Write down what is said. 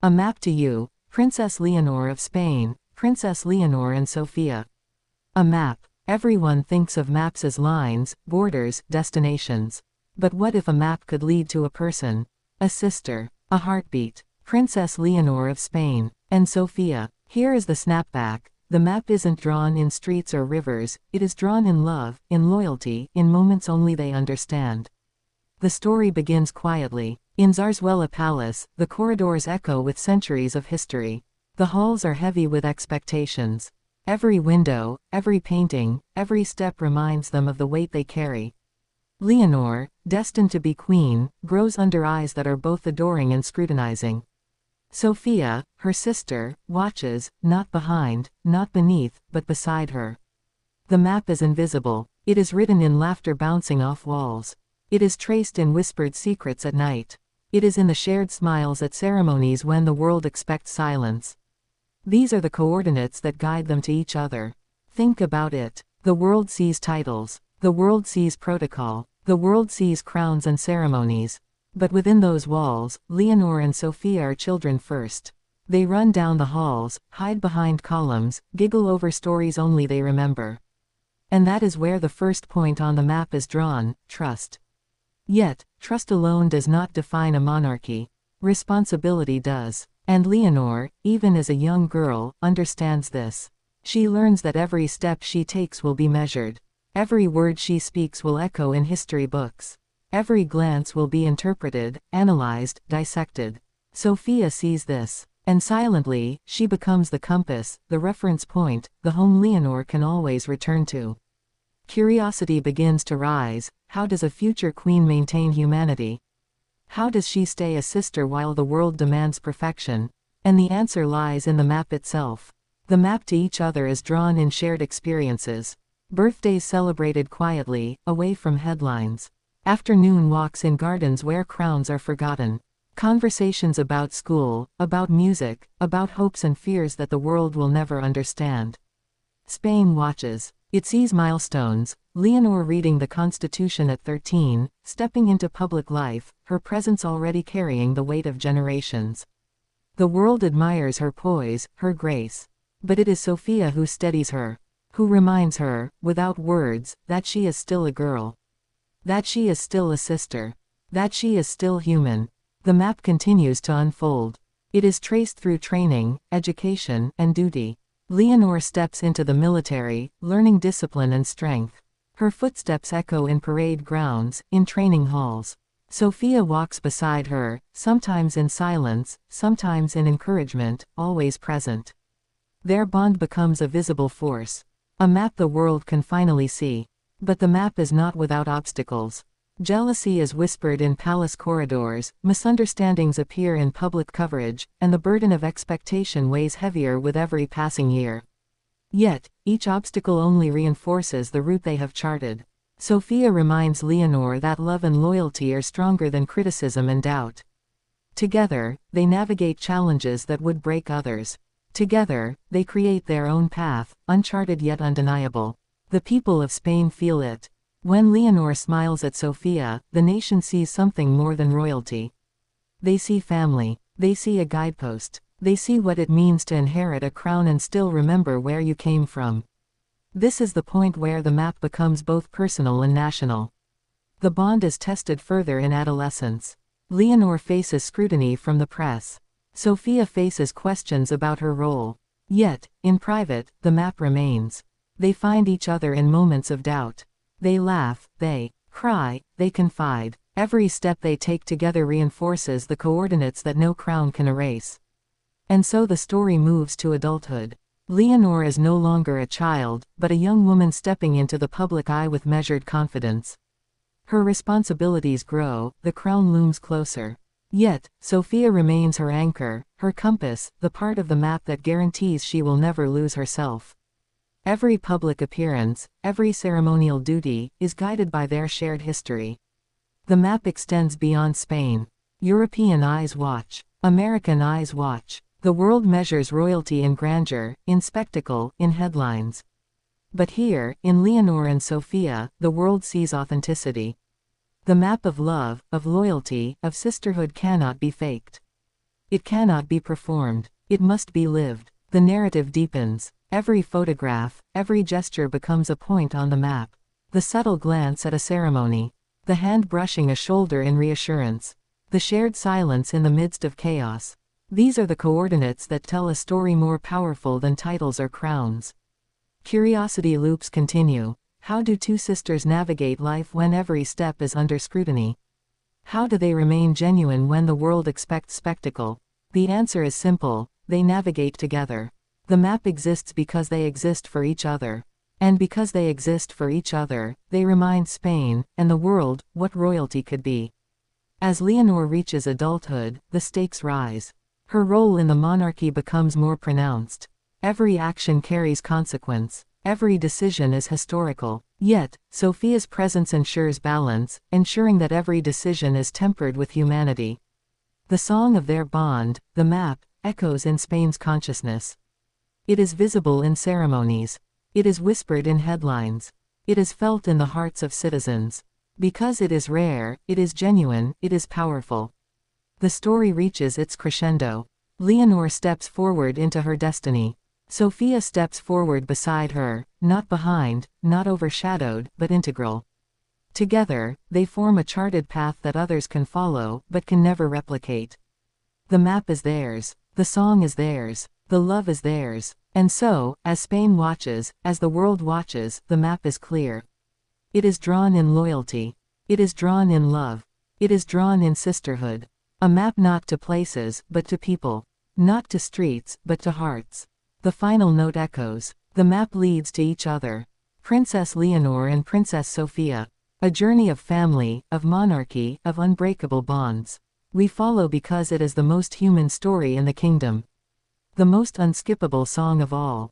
A map to you, Princess Leonor of Spain, Princess Leonor and Sofia. A map. Everyone thinks of maps as lines, borders, destinations. But what if a map could lead to a person? A sister. A heartbeat. Princess Leonor of Spain. And Sofia. Here is the snapback. The map isn't drawn in streets or rivers, it is drawn in love, in loyalty, in moments only they understand. The story begins quietly. In Zarzuela Palace, the corridors echo with centuries of history. The halls are heavy with expectations. Every window, every painting, every step reminds them of the weight they carry. Leonor, destined to be queen, grows under eyes that are both adoring and scrutinizing. Sofia, her sister, watches, not behind, not beneath, but beside her. The map is invisible. It is written in laughter bouncing off walls. It is traced in whispered secrets at night. It is in the shared smiles at ceremonies when the world expects silence. These are the coordinates that guide them to each other. Think about it. The world sees titles. The world sees protocol. The world sees crowns and ceremonies. But within those walls, Leonor and Sofia are children first. They run down the halls, hide behind columns, giggle over stories only they remember. And that is where the first point on the map is drawn: trust. Yet, trust alone does not define a monarchy. Responsibility does. And Leonor, even as a young girl, understands this. She learns that every step she takes will be measured. Every word she speaks will echo in history books. Every glance will be interpreted, analyzed, dissected. Sofia sees this. And silently, she becomes the compass, the reference point, the home Leonor can always return to. Curiosity begins to rise. How does a future queen maintain humanity? How does she stay a sister while the world demands perfection? And the answer lies in the map itself. The map to each other is drawn in shared experiences. Birthdays celebrated quietly, away from headlines. Afternoon walks in gardens where crowns are forgotten. Conversations about school, about music, about hopes and fears that the world will never understand. Spain watches. It sees milestones: Leonor reading the Constitution at 13, stepping into public life, her presence already carrying the weight of generations. The world admires her poise, her grace. But it is Sofia who steadies her. Who reminds her, without words, that she is still a girl. That she is still a sister. That she is still human. The map continues to unfold. It is traced through training, education, and duty. Leonor steps into the military, learning discipline and strength. Her footsteps echo in parade grounds, in training halls. Sofia walks beside her, sometimes in silence, sometimes in encouragement, always present. Their bond becomes a visible force. A map the world can finally see. But the map is not without obstacles. Jealousy is whispered in palace corridors, misunderstandings appear in public coverage, and the burden of expectation weighs heavier with every passing year. Yet, each obstacle only reinforces the route they have charted. Sofia reminds Leonor that love and loyalty are stronger than criticism and doubt. Together, they navigate challenges that would break others. Together, they create their own path, uncharted yet undeniable. The people of Spain feel it. When Leonor smiles at Sofia, the nation sees something more than royalty. They see family. They see a guidepost. They see what it means to inherit a crown and still remember where you came from. This is the point where the map becomes both personal and national. The bond is tested further in adolescence. Leonor faces scrutiny from the press. Sofia faces questions about her role. Yet, in private, the map remains. They find each other in moments of doubt. They laugh, they cry, they confide. Every step they take together reinforces the coordinates that no crown can erase. And so the story moves to adulthood. Leonor is no longer a child, but a young woman stepping into the public eye with measured confidence. Her responsibilities grow, the crown looms closer. Yet, Sofia remains her anchor, her compass, the part of the map that guarantees she will never lose herself. Every public appearance, every ceremonial duty, is guided by their shared history. The map extends beyond Spain. European eyes watch. American eyes watch. The world measures royalty in grandeur, in spectacle, in headlines. But here, in Leonor and Sofia, the world sees authenticity. The map of love, of loyalty, of sisterhood cannot be faked. It cannot be performed. It must be lived. The narrative deepens. Every photograph, every gesture becomes a point on the map. The subtle glance at a ceremony. The hand brushing a shoulder in reassurance. The shared silence in the midst of chaos. These are the coordinates that tell a story more powerful than titles or crowns. Curiosity loops continue. How do two sisters navigate life when every step is under scrutiny? How do they remain genuine when the world expects spectacle? The answer is simple: they navigate together. The map exists because they exist for each other. And because they exist for each other, they remind Spain, and the world, what royalty could be. As Leonor reaches adulthood, the stakes rise. Her role in the monarchy becomes more pronounced. Every action carries consequence. Every decision is historical. Yet, Sofia's presence ensures balance, ensuring that every decision is tempered with humanity. The song of their bond, the map, echoes in Spain's consciousness. It is visible in ceremonies. It is whispered in headlines. It is felt in the hearts of citizens. Because it is rare, it is genuine, it is powerful. The story reaches its crescendo. Leonor steps forward into her destiny. Sofia steps forward beside her, not behind, not overshadowed, but integral. Together, they form a charted path that others can follow, but can never replicate. The map is theirs. The song is theirs. The love is theirs. And so, as Spain watches, as the world watches, the map is clear. It is drawn in loyalty. It is drawn in love. It is drawn in sisterhood. A map not to places, but to people. Not to streets, but to hearts. The final note echoes. The map leads to each other. Princess Leonor and Princess Sofia. A journey of family, of monarchy, of unbreakable bonds. We follow because it is the most human story in the kingdom. The most unskippable song of all.